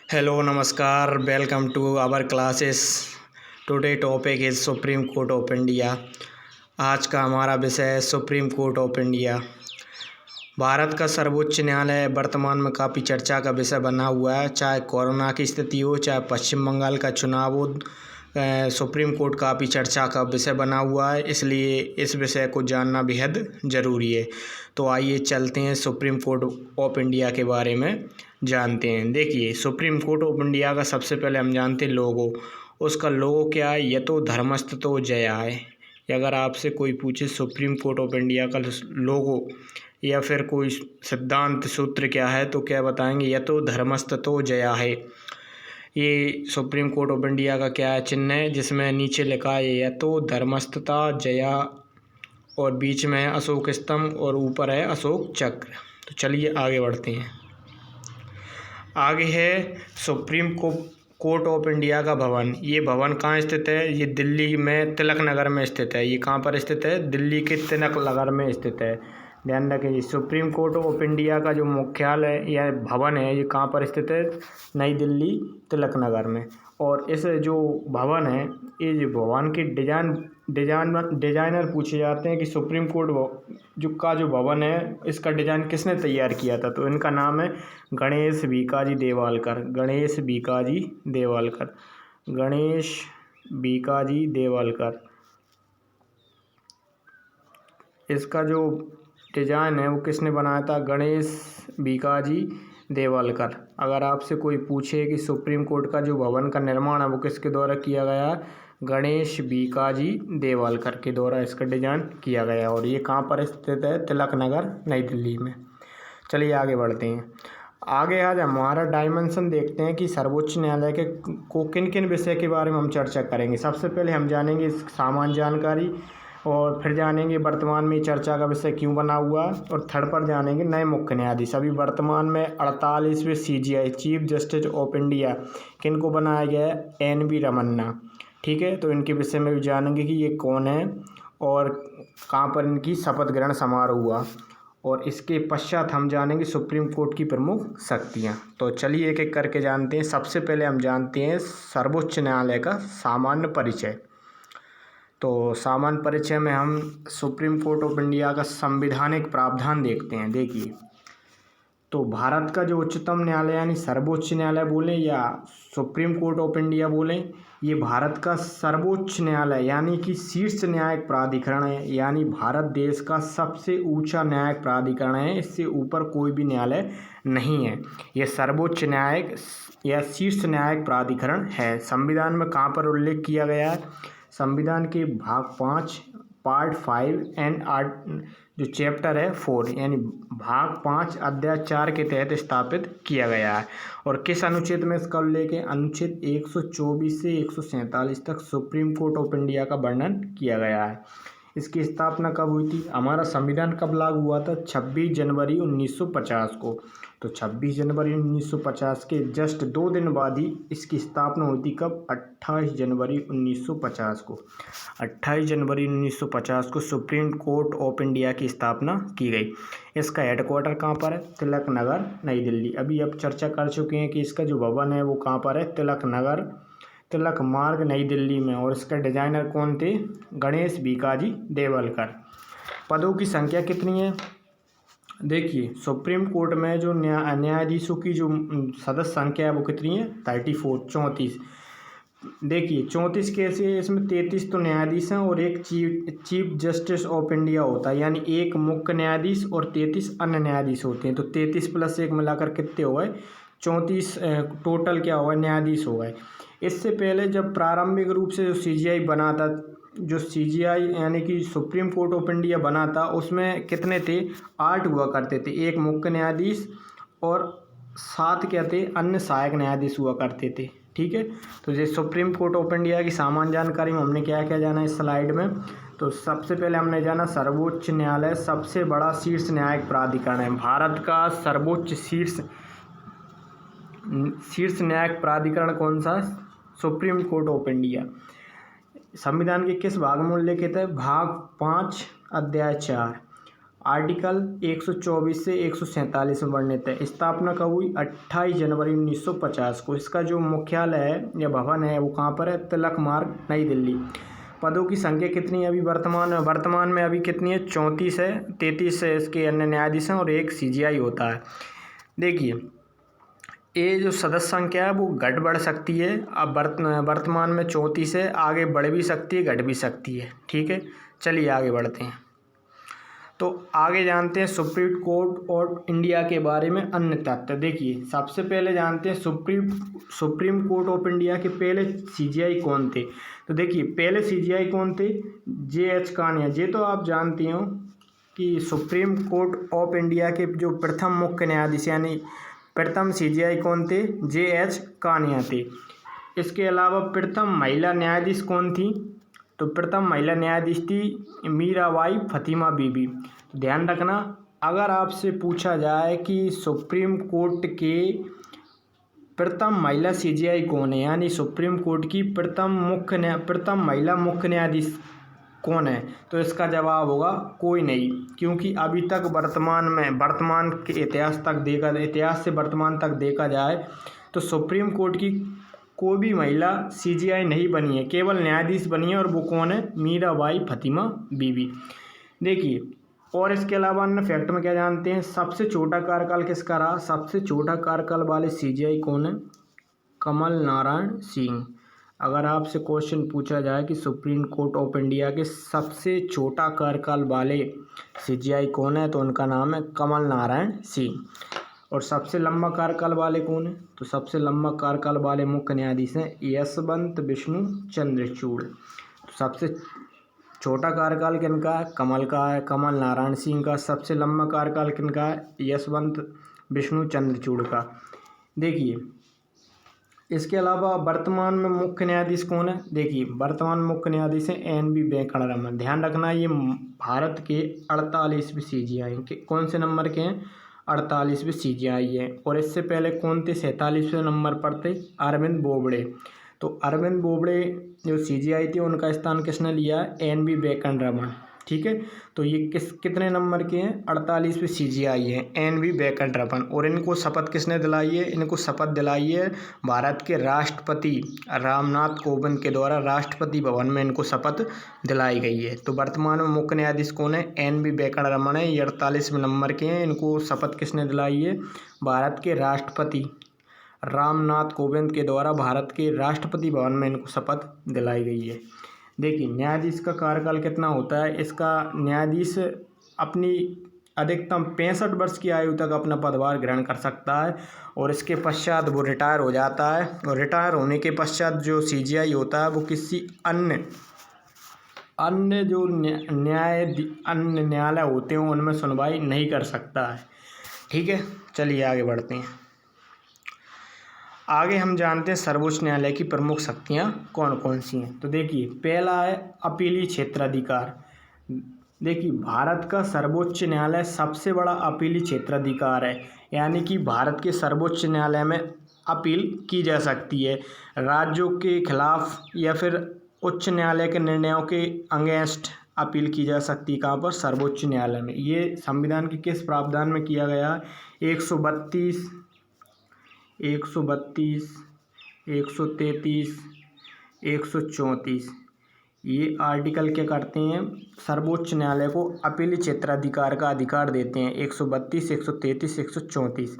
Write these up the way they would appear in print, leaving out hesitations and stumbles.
Hello, Namaskar. Welcome to our classes. Today topic is supreme court of India. आज का हमारा विषय है supreme court of India. Bharat का सर्वोच्च न्यायालय वर्तमान में काफ़ी चर्चा का विषय बना हुआ है। चाहे कोरोना की स्थिति हो, चाहे पश्चिम बंगाल का चुनाव हो, सुप्रीम कोर्ट काफ़ी चर्चा का विषय बना हुआ है, इसलिए इस विषय को जानना बेहद ज़रूरी है। तो आइए चलते हैं सुप्रीम कोर्ट ऑफ इंडिया के बारे में जानते हैं। देखिए, सुप्रीम कोर्ट ऑफ इंडिया का सबसे पहले हम जानते हैं लोगो। उसका लोगो क्या है? यतो धर्मस्ततो जया है। अगर आपसे कोई पूछे सुप्रीम कोर्ट ऑफ इंडिया का लोगो या फिर कोई सिद्धांत सूत्र क्या है, तो क्या बताएंगे? यतो धर्मस्ततो जया है। ये सुप्रीम कोर्ट ऑफ इंडिया का क्या है? चिन्ह है, जिसमें नीचे लिखा है यतो धर्मस्तता जया और बीच में है अशोक स्तंभ और ऊपर है अशोक चक्र। तो चलिए आगे बढ़ते हैं। आगे है सुप्रीम कोर्ट ऑफ इंडिया का भवन। ये भवन कहाँ स्थित है? ये दिल्ली में तिलक नगर में स्थित है। ये कहाँ पर स्थित है? दिल्ली के तिलक नगर में स्थित है। ध्यान रखें, सुप्रीम कोर्ट ऑफ इंडिया का जो मुख्यालय या भवन है, ये कहाँ पर स्थित है? नई दिल्ली तिलक नगर में। और इस जो भवन है, ये जो भवन के डिजाइनर पूछे जाते हैं कि सुप्रीम कोर्ट जो भवन है, इसका डिजाइन किसने तैयार किया था? तो इनका नाम है गणेश बीकाजी देवालकर। गणेश बीकाजी देवालकर। गणेश बीकाजी देवालकर। इसका जो डिजाइन है वो किसने बनाया था? गणेश बीकाजी देवालकर। अगर आपसे कोई पूछे कि सुप्रीम कोर्ट का जो भवन का निर्माण है वो किसके द्वारा किया गया है? गणेश बीकाजी देवालकर के द्वारा इसका डिजाइन किया गया। और ये कहाँ पर स्थित है? तिलक नगर, नई दिल्ली में। चलिए आगे बढ़ते हैं। आगे आज हमारा डायमेंशन देखते हैं कि सर्वोच्च न्यायालय के को किन किन विषय के बारे में हम चर्चा करेंगे। सबसे पहले हम जानेंगे सामान्य जानकारी, और फिर जानेंगे वर्तमान में चर्चा का विषय क्यों बना हुआ, और थर्ड पर जानेंगे नए मुख्य न्यायाधीश। अभी वर्तमान में 48वें CJI chief justice of India किनको बनाया गया है? NV रमन्ना। ठीक है, तो इनके विषय में भी जानेंगे कि ये कौन है और कहाँ पर इनकी शपथ ग्रहण समारोह हुआ। और इसके पश्चात हम जानेंगे सुप्रीम कोर्ट की प्रमुख शक्तियाँ। तो चलिए एक एक करके जानते हैं। सबसे पहले हम जानते हैं सर्वोच्च न्यायालय का सामान्य परिचय। तो सामान्य परिचय में हम सुप्रीम कोर्ट ऑफ इंडिया का संवैधानिक प्रावधान देखते हैं। देखिए, तो भारत का जो उच्चतम न्यायालय यानी सर्वोच्च न्यायालय बोलें या सुप्रीम कोर्ट ऑफ इंडिया बोलें, ये भारत का सर्वोच्च न्यायालय यानी कि शीर्ष न्यायिक प्राधिकरण है। यानी भारत देश का सबसे ऊंचा न्यायिक प्राधिकरण है। इससे ऊपर कोई भी न्यायालय नहीं है। यह सर्वोच्च न्यायिक या शीर्ष न्यायिक प्राधिकरण है। संविधान में कहाँ पर उल्लेख किया गया है? संविधान के भाग 5 पार्ट 5 एंड जो चैप्टर है 4 यानी भाग 5 अध्याय 4 के तहत स्थापित किया गया है। और किस अनुच्छेद में इसका उल्लेख है? अनुच्छेद 124 से 147 तक सुप्रीम कोर्ट ऑफ इंडिया का वर्णन किया गया है। इसकी स्थापना कब हुई थी? हमारा संविधान कब लागू हुआ था? 26 जनवरी 1950 को। तो 26 जनवरी 1950 के जस्ट 2 दिन बाद ही इसकी स्थापना हुई थी। कब? 28 जनवरी 1950 को। 28 जनवरी 1950 को सुप्रीम कोर्ट ऑफ इंडिया की स्थापना की गई। इसका हेडक्वार्टर कहाँ पर है? तिलक नगर, नई दिल्ली। अभी अब चर्चा कर चुके हैं कि इसका जो भवन है वो कहाँ पर है? तिलक नगर, तिलक मार्ग, नई दिल्ली में। और इसका डिजाइनर कौन थे? गणेश बीकाजी देवलकर। पदों की संख्या कितनी है? देखिए, सुप्रीम कोर्ट में जो न्यायाधीशों की जो सदस्य संख्या है वो कितनी है? 34, 34। देखिए, 34 कैसे है? इसमें 33 तो न्यायाधीश हैं और एक चीफ जस्टिस ऑफ इंडिया होता है। यानी एक मुख्य न्यायाधीश और 33 अन्य न्यायाधीश होते हैं। तो 33 + 1 मिलाकर कितने हो गए? 34 टोटल क्या हो गए? न्यायाधीश हो गए। इससे पहले जब प्रारंभिक रूप से जो CJI बना था, जो CJI यानी कि सुप्रीम कोर्ट ऑफ इंडिया बना था, उसमें कितने थे? 8 हुआ करते थे। एक मुख्य न्यायाधीश और 7 क्या थे? अन्य सहायक न्यायाधीश हुआ करते थे। ठीक है, तो ये सुप्रीम कोर्ट ऑफ इंडिया की सामान्य जानकारी में हमने क्या क्या जाना इस स्लाइड में। तो सबसे पहले हमने जाना सर्वोच्च न्यायालय सबसे बड़ा शीर्ष न्यायिक प्राधिकरण है। भारत का सर्वोच्च शीर्ष न्यायिक प्राधिकरण कौन सा? Supreme court of India. संविधान के किस भाग में उल्लेखित है? भाग 5 अध्याय 4। आर्टिकल 124 से 147 में वर्णित है। स्थापना कब हुई? 28 जनवरी 1950 को। इसका जो मुख्यालय है या भवन है वो कहाँ पर है? तिलक मार्ग, नई दिल्ली। पदों की संख्या कितनी है अभी वर्तमान में अभी कितनी है? 34 है। 33 है इसके अन्य न्यायाधीश हैं और 1 CGI होता है। देखिए ये जो सदस्य संख्या है वो घट बढ़ सकती है। अब वर्तमान में 34 है, आगे बढ़ भी सकती है, घट भी सकती है। ठीक है, चलिए आगे बढ़ते हैं। तो आगे जानते हैं सुप्रीम कोर्ट ऑफ इंडिया के बारे में अन्य तथ्य। देखिए सबसे पहले जानते हैं सुप्रीम कोर्ट ऑफ इंडिया के पहले CGI कौन थे। तो देखिए पहले CGI कौन थे? JH कानिया। ये तो आप जानती हो कि सुप्रीम कोर्ट ऑफ इंडिया के जो प्रथम मुख्य न्यायाधीश यानी प्रथम CGI कौन थे? JH कानिया थे। इसके अलावा प्रथम महिला न्यायाधीश कौन थी? तो प्रथम महिला न्यायाधीश थी मीराबाई फतिमा बीबी। ध्यान रखना, अगर आपसे पूछा जाए कि सुप्रीम कोर्ट के प्रथम महिला CGI कौन है यानी सुप्रीम कोर्ट की प्रथम महिला मुख्य न्यायाधीश कौन है, तो इसका जवाब होगा कोई नहीं। क्योंकि अभी तक वर्तमान के इतिहास से वर्तमान तक देखा जाए तो सुप्रीम कोर्ट की कोई भी महिला CGI नहीं बनी है, केवल न्यायाधीश बनी है और वो कौन है? मीराबाई फतिमा बीबी। देखिए और इसके अलावा अन्य फैक्ट में क्या जानते हैं? सबसे छोटा कार्यकाल किसका रहा? सबसे छोटा कार्यकाल वाले CGI कौन है? कमल नारायण सिंह। अगर आपसे क्वेश्चन पूछा जाए कि सुप्रीम कोर्ट ऑफ इंडिया के सबसे छोटा कार्यकाल वाले CGI कौन है, तो उनका नाम है कमल नारायण सिंह। और सबसे लंबा कार्यकाल वाले कौन है? तो सबसे लंबा कार्यकाल वाले मुख्य न्यायाधीश हैं यशवंत विष्णु चंद्रचूड़। तो सबसे छोटा कार्यकाल किनका है? कमल का है, कमल नारायण सिंह का। सबसे लंबा कार्यकाल किनका है? यशवंत विष्णु चंद्रचूड़ का। देखिए इसके अलावा वर्तमान में मुख्य न्यायाधीश कौन है? देखिए वर्तमान मुख्य न्यायाधीश हैं NV वेंकटरमन। ध्यान रखना ये भारत के 48वें CGI के कौन से नंबर के हैं? 48वें CGI है। और इससे पहले कौन थे? 47वें नंबर पर थे अरविंद बोबड़े। तो अरविंद बोबड़े जो CGI थे उनका स्थान किसने लिया है? NV वेंकटरमन। ठीक है, तो ये कितने नंबर के हैं? 48वें CGI है NV वेंकटरमन। और इनको शपथ किसने दिलाई है? इनको शपथ दिलाई है भारत के राष्ट्रपति रामनाथ कोविंद के द्वारा राष्ट्रपति भवन में इनको शपथ दिलाई गई है। तो वर्तमान में मुख्य न्यायाधीश कौन है? NV वेंकटरमन है। ये 48वें नंबर के हैं। इनको शपथ किसने दिलाई है? भारत के राष्ट्रपति रामनाथ कोविंद के द्वारा भारत के राष्ट्रपति भवन में इनको शपथ दिलाई गई है। देखिए न्यायाधीश का कार्यकाल कितना होता है? इसका न्यायाधीश अपनी अधिकतम 65 वर्ष की आयु तक अपना पदभार ग्रहण कर सकता है और इसके पश्चात वो रिटायर हो जाता है। और रिटायर होने के पश्चात जो CGI होता है वो किसी अन्य जो अन्य न्यायालय होते हैं उनमें सुनवाई नहीं कर सकता है। ठीक है, चलिए आगे बढ़ते हैं। आगे हम जानते हैं सर्वोच्च न्यायालय की प्रमुख शक्तियाँ कौन कौन सी हैं। तो देखिए पहला है अपीली क्षेत्राधिकार। देखिए भारत का सर्वोच्च न्यायालय सबसे बड़ा अपीली क्षेत्राधिकार है, यानी कि भारत के सर्वोच्च न्यायालय में अपील की जा सकती है राज्यों के खिलाफ या फिर उच्च न्यायालय के निर्णयों के अगेंस्ट अपील की जा सकती है। कहाँ पर? सर्वोच्च न्यायालय में। ये संविधान के किस प्रावधान में किया गया है? 132, 133, 134, ये आर्टिकल क्या करते हैं? सर्वोच्च न्यायालय को अपीली क्षेत्राधिकार का अधिकार देते हैं। 132, 133, 134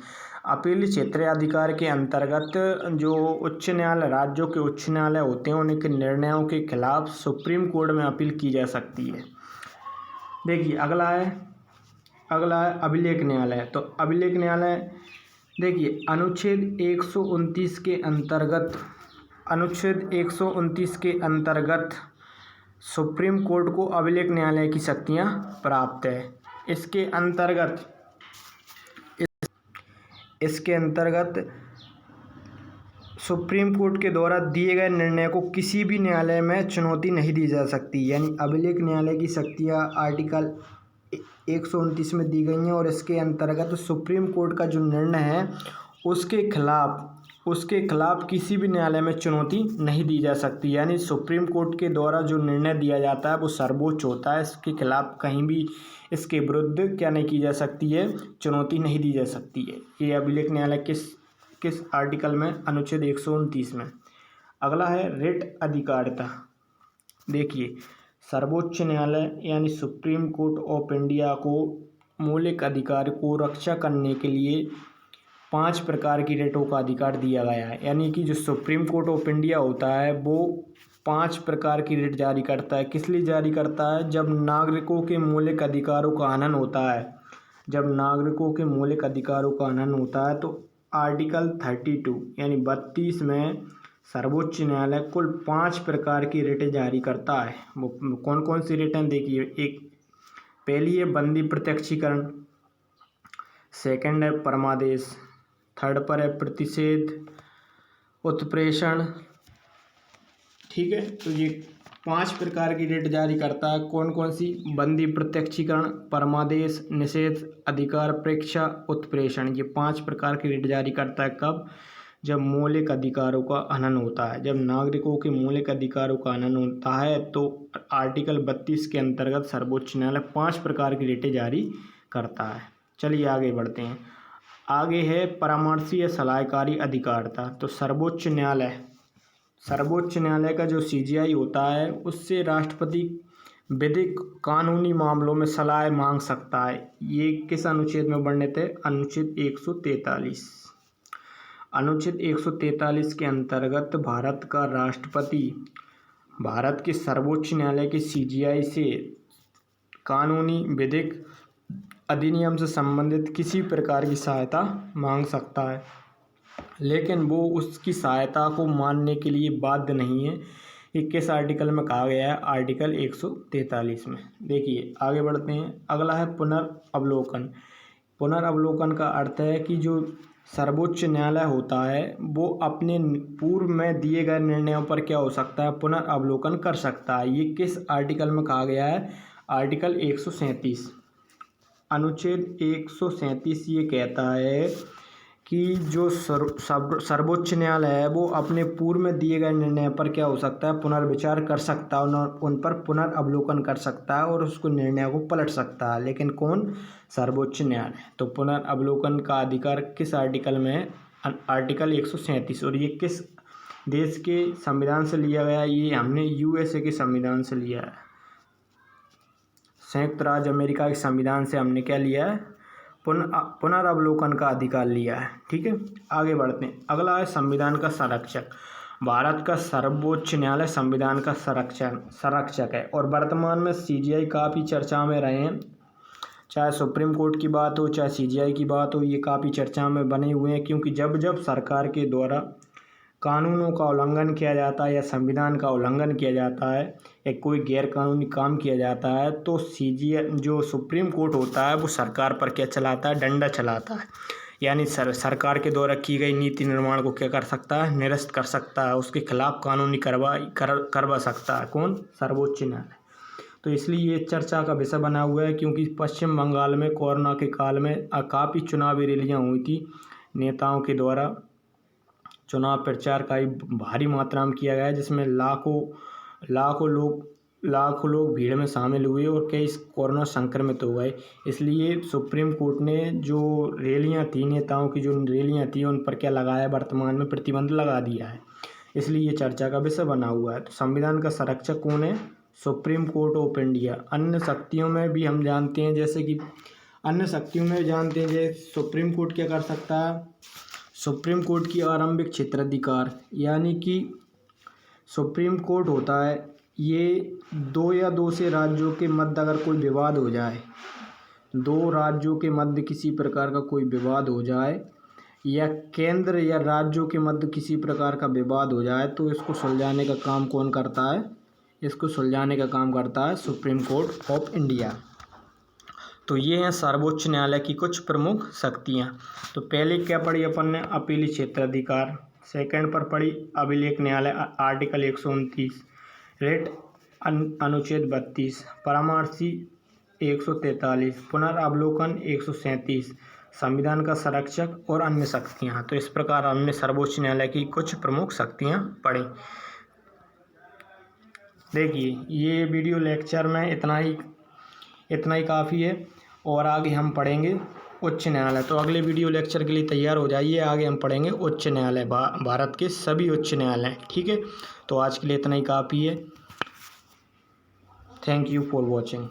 अपीली क्षेत्राधिकार के अंतर्गत जो उच्च न्यायालय राज्यों के उच्च न्यायालय होते हैं उनके निर्णयों के खिलाफ सुप्रीम कोर्ट में अपील की जा सकती है। देखिए अगला है अभिलेख न्यायालय। तो अभिलेख न्यायालय देखिए अनुच्छेद 129 के अंतर्गत सुप्रीम कोर्ट को अभिलेख न्यायालय की शक्तियाँ प्राप्त है। इसके अंतर्गत सुप्रीम कोर्ट के द्वारा दिए गए निर्णय को किसी भी न्यायालय में चुनौती नहीं दी जा सकती। यानी अभिलेख न्यायालय की शक्तियाँ आर्टिकल 129 में दी गई हैं और इसके अंतर्गत सुप्रीम कोर्ट का जो निर्णय है उसके खिलाफ उसके खिलाफ किसी भी न्यायालय में चुनौती नहीं दी जा सकती। यानी सुप्रीम कोर्ट के द्वारा जो निर्णय दिया जाता है वो सर्वोच्च होता है, इसके खिलाफ कहीं भी इसके विरुद्ध क्या नहीं की जा सकती है, चुनौती नहीं दी जा सकती है। ये अभिलेख न्यायालय किस किस आर्टिकल में, अनुच्छेद 129 में। अगला है रिट अधिकारिता। देखिए, सर्वोच्च न्यायालय यानी सुप्रीम कोर्ट ऑफ इंडिया को मौलिक अधिकार को रक्षा करने के लिए 5 प्रकार की रिटों का अधिकार दिया गया है। यानी कि जो सुप्रीम कोर्ट ऑफ इंडिया होता है वो 5 प्रकार की रिट जारी करता है। किस लिए जारी करता है? जब नागरिकों के मौलिक अधिकारों का हनन होता है, जब नागरिकों के मौलिक अधिकारों का हनन होता है तो आर्टिकल 32 यानी 32 में सर्वोच्च न्यायालय कुल 5 प्रकार की रिटें जारी करता है। वो कौन कौन सी रिटें? देखिए, एक पहली है बंदी प्रत्यक्षीकरण, सेकंड है परमादेश, थर्ड पर है प्रतिषेध उत्प्रेषण। ठीक है, तो ये 5 प्रकार की रिट जारी करता है। कौन कौन सी? बंदी प्रत्यक्षीकरण, परमादेश, निषेध, अधिकार प्रेक्षा, उत्प्रेषण। ये 5 प्रकार की रिट जारी करता है। कब? जब मौलिक अधिकारों का हनन होता है, जब नागरिकों के मौलिक अधिकारों का हनन होता है तो आर्टिकल 32 के अंतर्गत सर्वोच्च न्यायालय 5 प्रकार की रिटें जारी करता है। चलिए आगे बढ़ते हैं। आगे है परामर्शी या सलाहकारी अधिकारिता। तो सर्वोच्च न्यायालय का जो सीजीआई होता है उससे राष्ट्रपति विधिक कानूनी मामलों में सलाह मांग सकता है। ये किस अनुच्छेद में वर्णित है? अनुच्छेद 143। अनुच्छेद 143 के अंतर्गत भारत का राष्ट्रपति भारत के सर्वोच्च न्यायालय के सीजीआई से कानूनी विधिक अधिनियम से संबंधित किसी प्रकार की सहायता मांग सकता है, लेकिन वो उसकी सहायता को मानने के लिए बाध्य नहीं है। ये किस आर्टिकल में कहा गया है? आर्टिकल 143 में। देखिए आगे बढ़ते हैं। अगला है पुनर्अवलोकन। पुनर्अवलोकन का अर्थ है कि जो सर्वोच्च न्यायालय होता है वो अपने पूर्व में दिए गए निर्णयों पर क्या हो सकता है? पुनर्अवलोकन कर सकता है। ये किस आर्टिकल में कहा गया है? आर्टिकल 137। अनुच्छेद 137 ये कहता है कि जो सर्वोच्च न्यायालय है वो अपने पूर्व में दिए गए निर्णय पर क्या हो सकता है? पुनर्विचार कर सकता है, उन पर पुनर्अवलोकन कर सकता है और उसको निर्णय को पलट सकता है। लेकिन कौन? सर्वोच्च न्यायालय। तो पुनर्अवलोकन का अधिकार किस आर्टिकल में है? आर्टिकल 137। और ये किस देश के संविधान से लिया गया? ये हमने यूएसए के संविधान से लिया है, संयुक्त राज्य अमेरिका के संविधान से हमने क्या लिया है? पुनर्अवलोकन का अधिकार लिया है। ठीक है, आगे बढ़ते हैं। अगला है संविधान का संरक्षक। भारत का सर्वोच्च न्यायालय संविधान का संरक्षक है और वर्तमान में सीजीआई काफ़ी चर्चा में रहे हैं। चाहे सुप्रीम कोर्ट की बात हो, चाहे सीजीआई की बात हो, ये काफ़ी चर्चा में बने हुए हैं, क्योंकि जब जब सरकार के द्वारा कानूनों का उल्लंघन किया जाता है या संविधान का उल्लंघन किया जाता है या कोई गैर कानूनी काम किया जाता है तो सीजीआई जो सुप्रीम कोर्ट होता है वो सरकार पर क्या चलाता है? डंडा चलाता है। यानी सरकार के द्वारा की गई नीति निर्माण को क्या कर सकता है? निरस्त कर सकता है, उसके खिलाफ कानूनी कार्रवाई करवा सकता है। कौन? सर्वोच्च न्यायालय। तो इसलिए ये चर्चा का विषय बना हुआ है, क्योंकि पश्चिम बंगाल में कोरोना के काल में काफ़ी चुनावी रैलियाँ हुई थी। नेताओं के द्वारा चुनाव प्रचार का ही भारी मात्रा में किया गया है, जिसमें लाखों लोग भीड़ में शामिल हुए और कई कोरोना संक्रमित हो गए। इसलिए सुप्रीम कोर्ट ने जो रैलियां थी, नेताओं की जो रैलियां थी, उन पर क्या लगाया? वर्तमान में प्रतिबंध लगा दिया है। इसलिए ये चर्चा का विषय बना हुआ है। तो संविधान का संरक्षक कौन है? Supreme court of India. अन्य शक्तियों में भी हम जानते हैं, जैसे सुप्रीम कोर्ट क्या कर सकता है? सुप्रीम कोर्ट की आरंभिक क्षेत्राधिकार, यानी कि सुप्रीम कोर्ट होता है, ये 2 या 2 से राज्यों के मध्य अगर कोई विवाद हो जाए, 2 राज्यों के मध्य किसी प्रकार का कोई विवाद हो जाए या केंद्र या राज्यों के मध्य किसी प्रकार का विवाद हो जाए तो इसको सुलझाने का काम कौन करता है? इसको सुलझाने का काम करता है सुप्रीम कोर्ट ऑफ इंडिया। तो ये हैं सर्वोच्च न्यायालय की कुछ प्रमुख शक्तियाँ। तो पहले क्या पढ़ी अपन ने? अपीली क्षेत्राधिकार। सेकंड पर पढ़ी अभिलेख न्यायालय, आर्टिकल 129, रिट अनुच्छेद 32, परामर्शी 143, पुनर्अवलोकन 137, संविधान का संरक्षक और अन्य शक्तियाँ। तो इस प्रकार हमने सर्वोच्च न्यायालय की कुछ प्रमुख शक्तियाँ पढ़ी। देखिए ये वीडियो लेक्चर में इतना ही काफ़ी है और आगे हम पढ़ेंगे उच्च न्यायालय। तो अगले वीडियो लेक्चर के लिए तैयार हो जाइए, आगे हम पढ़ेंगे उच्च न्यायालय, भारत के सभी उच्च न्यायालय। ठीक है, तो आज के लिए इतना ही काफ़ी है। Thank you for watching.